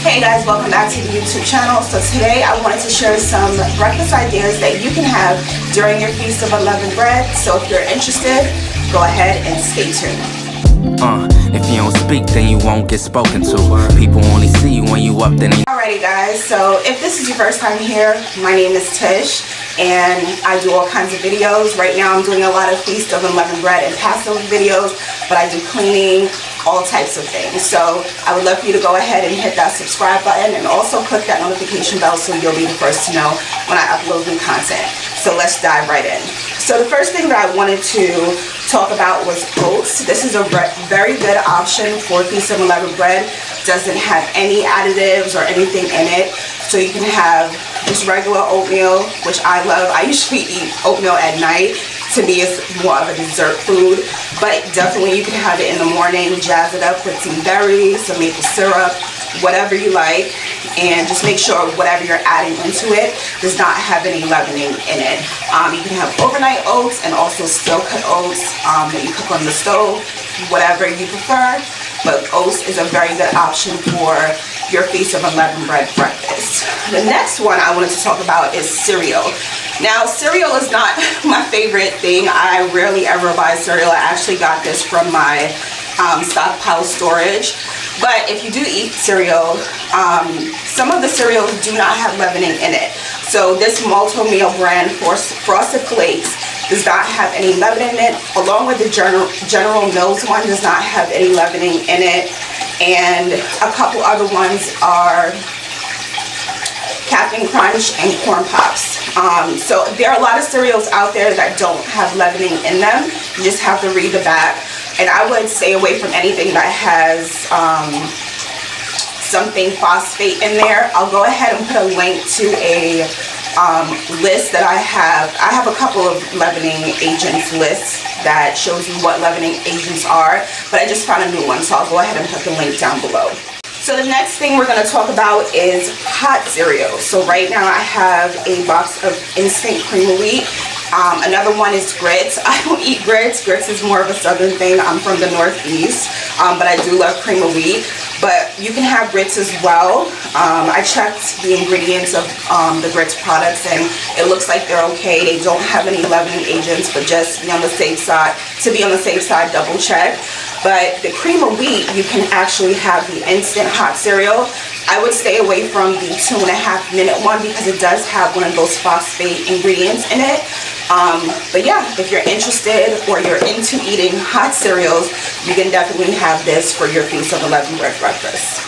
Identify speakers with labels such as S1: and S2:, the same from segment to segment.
S1: Hey guys, welcome back to the YouTube channel. So today I wanted to share some breakfast ideas that you can have during your Feast of Unleavened Bread. So if you're interested, go ahead and stay tuned.
S2: If you don't speak, then you won't get spoken to. People only see you when you up, then they...
S1: Alrighty guys, so if this is your first time here, my name is Tish and I do all kinds of videos. Right now I'm doing a lot of Feast of Unleavened Bread and Passover videos, but I do cleaning, all types of things. So I would love for you to go ahead and hit that subscribe button and also click that notification bell so you'll be the first to know when I upload new content. So let's dive right in. So the first thing that I wanted to talk about was oats. This is a very good option for Feast of Unleavened Bread. Doesn't have any additives or anything in it. So you can have just regular oatmeal, which I love. I usually eat oatmeal at night. To me, it's more of a dessert food, but definitely you can have it in the morning, jazz it up with some berries, some maple syrup, whatever you like, and just make sure whatever you're adding into it does not have any leavening in it. You can have overnight oats and also steel cut oats that you cook on the stove, whatever you prefer, but oats is a very good option for your Feast of Unleavened Bread breakfast. The next one I wanted to talk about is cereal. Now, cereal is not my favorite thing. I rarely ever buy cereal. I actually got this from my stockpile storage. But if you do eat cereal, some of the cereals do not have leavening in it. So this Oatmeal brand Frosted Flakes does not have any leavening in it, along with the General Mills one does not have any leavening in it, and a couple other ones are Captain Crunch and Corn Pops. So there are a lot of cereals out there that don't have leavening in them. You just have to read the back. And I would stay away from anything that has something phosphate in there. I'll go ahead and put a link to a list that I have. I have a couple of leavening agents lists that shows you what leavening agents are, but I just found a new one, so I'll go ahead and put the link down below. So the next thing we're going to talk about is hot cereal. So right now I have a box of instant cream of wheat. Another one is grits. I don't eat grits. Grits is more of a southern thing. I'm from the Northeast, but I do love cream of wheat. But you can have grits as well. I checked the ingredients of the grits products and it looks like they're okay. They don't have any leavening agents, but just be on the safe side. To be on the safe side, double check. But the cream of wheat, you can actually have the instant hot cereal. I would stay away from the 2.5-minute one because it does have one of those phosphate ingredients in it. But yeah, if you're interested or you're into eating hot cereals, you can definitely have this for your Feast of Unleavened Bread breakfast.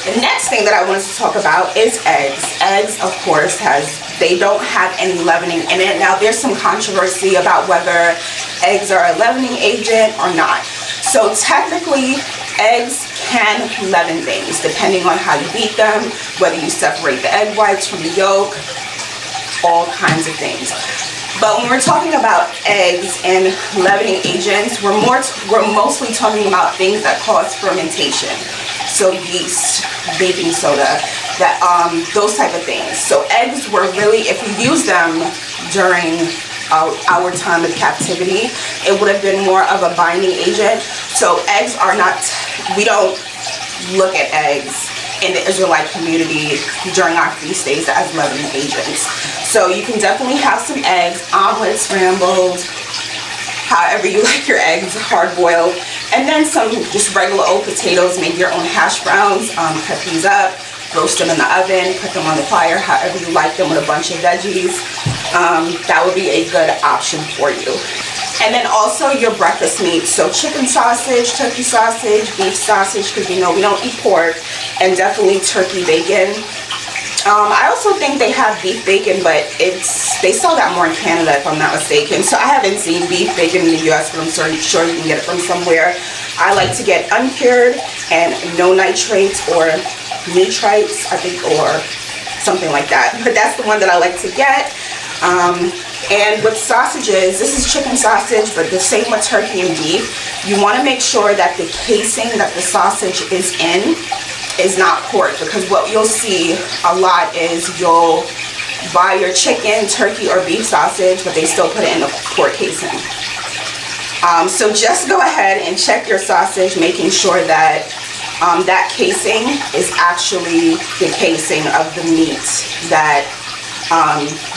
S1: The next thing that I wanted to talk about is eggs. Eggs, of course, they don't have any leavening in it. Now, there's some controversy about whether eggs are a leavening agent or not. So technically, eggs can leaven things depending on how you beat them, whether you separate the egg whites from the yolk, all kinds of things. But when we're talking about eggs and leavening agents, we're mostly talking about things that cause fermentation. So yeast, baking soda, those type of things. So eggs were really, if we use them during our time of captivity, it would have been more of a binding agent. So eggs are not, we don't look at eggs in the Israelite community during our feast days as leavening agents. So you can definitely have some eggs, omelets, scrambled, however you like your eggs, hard boiled, and then some just regular old potatoes. Make your own hash browns, cut these up, roast them in the oven, put them on the fire, however you like them, with a bunch of veggies. That would be a good option for you. And then also your breakfast meat. So chicken sausage, turkey sausage, beef sausage, because you know we don't eat pork, and definitely turkey bacon. I also think they have beef bacon, but they sell that more in Canada if I'm not mistaken. So I haven't seen beef bacon in the US, but I'm sure you can get it from somewhere. I like to get uncured and no nitrates or nitrites, I think, or something like that. But that's the one that I like to get. And with sausages, this is chicken sausage, but the same with turkey and beef. You want to make sure that the casing that the sausage is in is not pork, because what you'll see a lot is you'll buy your chicken, turkey, or beef sausage, but they still put it in the pork casing. So just go ahead and check your sausage, making sure that that casing is actually the casing of the meat that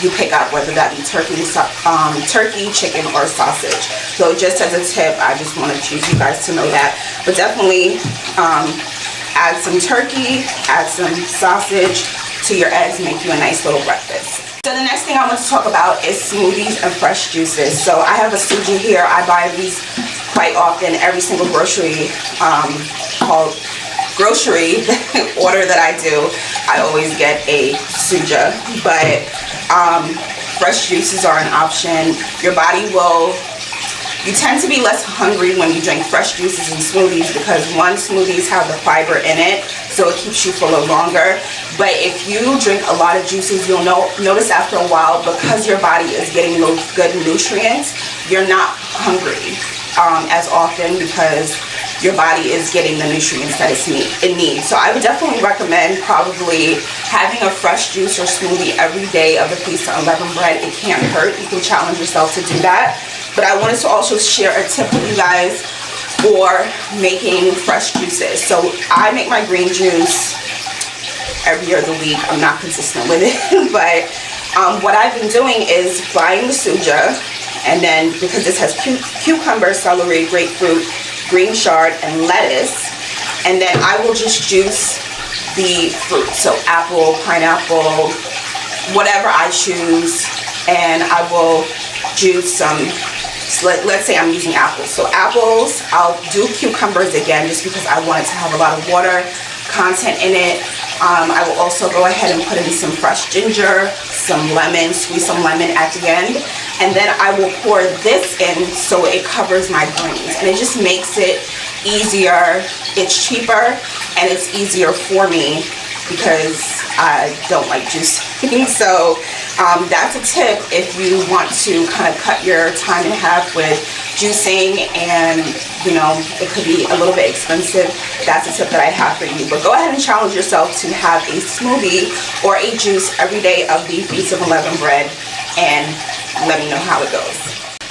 S1: you pick up, whether that be turkey, chicken, or sausage. So just as a tip, I just wanted you guys to know that. But definitely add some turkey, add some sausage to your eggs, make you a nice little breakfast. So the next thing I want to talk about is smoothies and fresh juices. So I have a suja here. I buy these quite often. Every single grocery order that I do, I always get a suja. But fresh juices are an option. Your body will, you tend to be less hungry when you drink fresh juices and smoothies, because one, smoothies have the fiber in it, so it keeps you fuller longer. But if you drink a lot of juices, you'll notice after a while, because your body is getting those good nutrients, you're not hungry as often, because your body is getting the nutrients that it needs. So I would definitely recommend probably having a fresh juice or smoothie every day of the Feast of Unleavened Bread. It can't hurt. You can challenge yourself to do that. But I wanted to also share a tip with you guys for making fresh juices. So I make my green juice every other week. I'm not consistent with it, but what I've been doing is buying the suja, and then because this has cucumber, celery, grapefruit, green chard, and lettuce, and then I will just juice the fruit, so apple, pineapple, whatever I choose, and I will juice some. So let's say I'm using apples. So apples, I'll do cucumbers again just because I want it to have a lot of water content in it. I will also go ahead and put in some fresh ginger, some lemon, squeeze some lemon at the end. And then I will pour this in so it covers my greens. And it just makes it easier. It's cheaper and it's easier for me because I don't like juicing. So that's a tip if you want to kind of cut your time in half with juicing, and you know it could be a little bit expensive. That's a tip that I have for you. But go ahead and challenge yourself to have a smoothie or a juice every day of the Feast of Unleavened Bread, and let me know how it goes.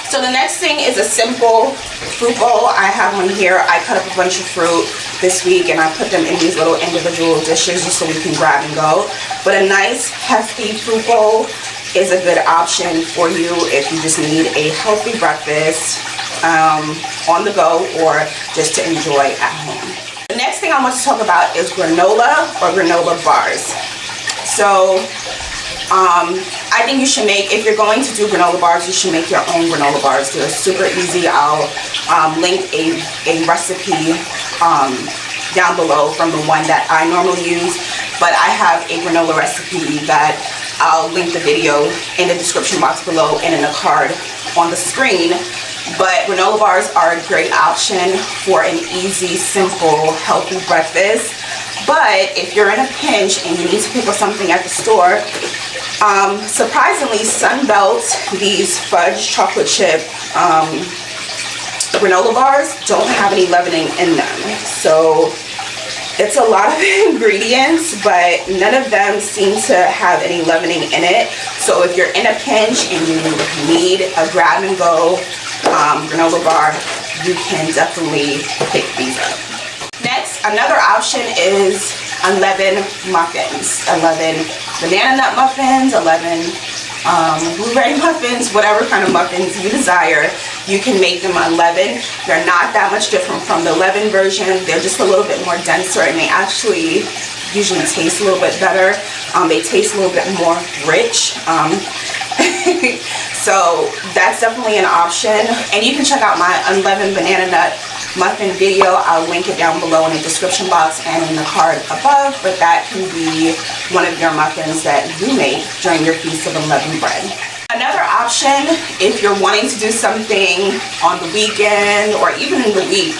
S1: So the next thing is a simple fruit bowl. I have one here. I cut up a bunch of fruit this week and I put them in these little individual dishes just so we can grab and go. But a nice hefty fruit bowl is a good option for you if you just need a healthy breakfast on the go or just to enjoy at home. The next thing I want to talk about is granola or granola bars. So I think you should make, if you're going to do granola bars, you should make your own granola bars. They're super easy. I'll link a recipe down below from the one that I normally use, but I have a granola recipe that I'll link the video in the description box below and in the card on the screen. But granola bars are a great option for an easy, simple, healthy breakfast. But if you're in a pinch and you need to pick up something at the store, surprisingly, Sunbelt, these fudge chocolate chip granola bars don't have any leavening in them. So it's a lot of ingredients, but none of them seem to have any leavening in it. So if you're in a pinch and you need a grab and go granola bar, you can definitely pick these up. Next, another option is unleavened muffins. Unleavened banana nut muffins, unleavened blueberry muffins, whatever kind of muffins you desire, you can make them unleavened. They're not that much different from the leavened version. They're just a little bit more denser, and they actually usually taste a little bit better. They taste a little bit more rich. So that's definitely an option. And you can check out my unleavened banana nut muffin video. I'll link it down below in the description box and in the card above, but that can be one of your muffins that you make during your Feast of Unleavened Bread. Another option, if you're wanting to do something on the weekend or even in the week,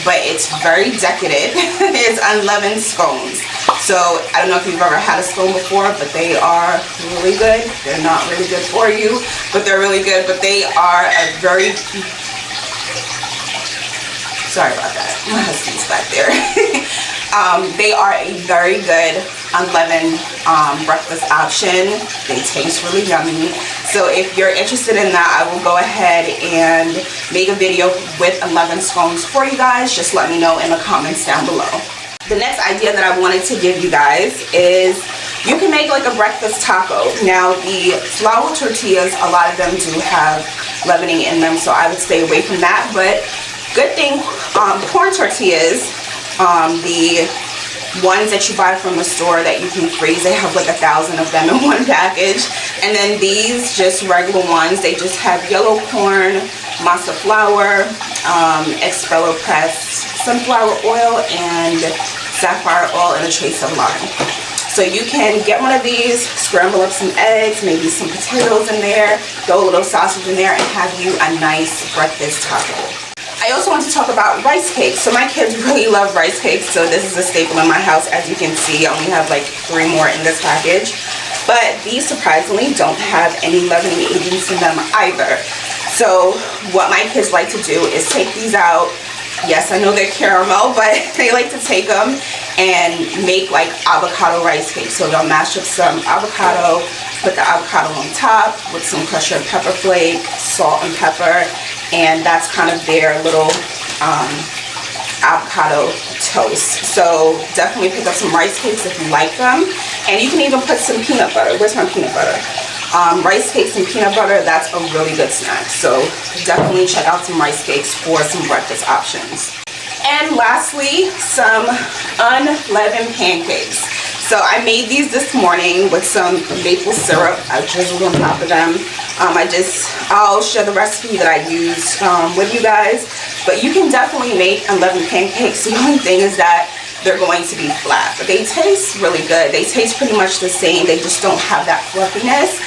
S1: but it's very decadent, is unleavened scones. So I don't know if you've ever had a scone before, but they are really good. They're not really good for you, but they're really good. But they are a very, sorry about that, my husband's back there. They are a very good unleavened breakfast option. They taste really yummy. So if you're interested in that, I will go ahead and make a video with unleavened scones for you guys. Just let me know in the comments down below. The next idea that I wanted to give you guys is you can make like a breakfast taco. Now the flour tortillas, a lot of them do have leavening in them, so I would stay away from that. But good thing, corn tortillas, the ones that you buy from the store that you can freeze, they have like 1,000 of them in one package. And then these just regular ones, they just have yellow corn, masa flour, Expello pressed sunflower oil, and sapphire oil, and a trace of lime. So you can get one of these, scramble up some eggs, maybe some potatoes in there, throw a little sausage in there, and have you a nice breakfast taco. I also want to talk about rice cakes. So my kids really love rice cakes, so this is a staple in my house. As you can see, I only have like 3 more in this package. But these surprisingly don't have any leavening agents in them either. So what my kids like to do is take these out. Yes, I know they're caramel, but they like to take them and make like avocado rice cakes. So they'll mash up some avocado, put the avocado on top with some crushed red pepper flake, salt and pepper, and that's kind of their little avocado toast. So definitely pick up some rice cakes if you like them, and you can even put some peanut butter. Where's my peanut butter? Rice cakes and peanut butter, that's a really good snack. So definitely check out some rice cakes for some breakfast options. And lastly, some unleavened pancakes. So I made these this morning with some maple syrup. I drizzled on top of them. I'll share the recipe that I used with you guys. But you can definitely make unleavened pancakes. The only thing is that they're going to be flat. But they taste really good. They taste pretty much the same. They just don't have that fluffiness,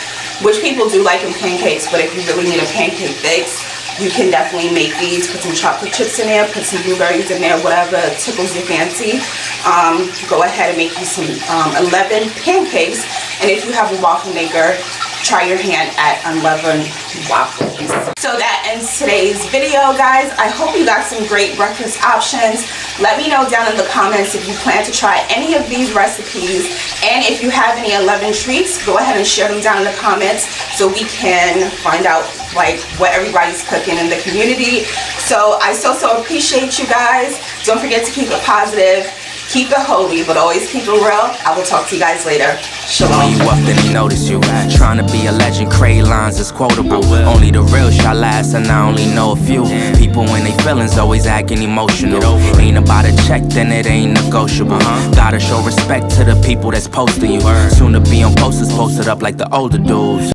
S1: which people do like in pancakes. But if you really need a pancake fix, you can definitely make these. Put some chocolate chips in there, put some blueberries in there, whatever tickles your fancy. Go ahead and make you some unleavened pancakes. And if you have a waffle maker, try your hand at unleavened waffles. So that ends today's video, guys. I hope you got some great breakfast options. Let me know down in the comments if you plan to try any of these recipes, and if you have any unleavened treats, go ahead and share them down in the comments so we can find out like what everybody's cooking in the community. So I so appreciate you guys. Don't forget to keep it positive, keep it holy, but always keep it real. I will talk to you guys later. Shalom.
S2: When you up, then they notice you. Trying to be a legend, crave lines is quotable. Only the real shall last, and I only know a few. People when they feelings always acting emotional. Ain't about a check, then it ain't negotiable. Gotta show respect to the people that's posting you. Soon to be on posters posted up like the older dudes.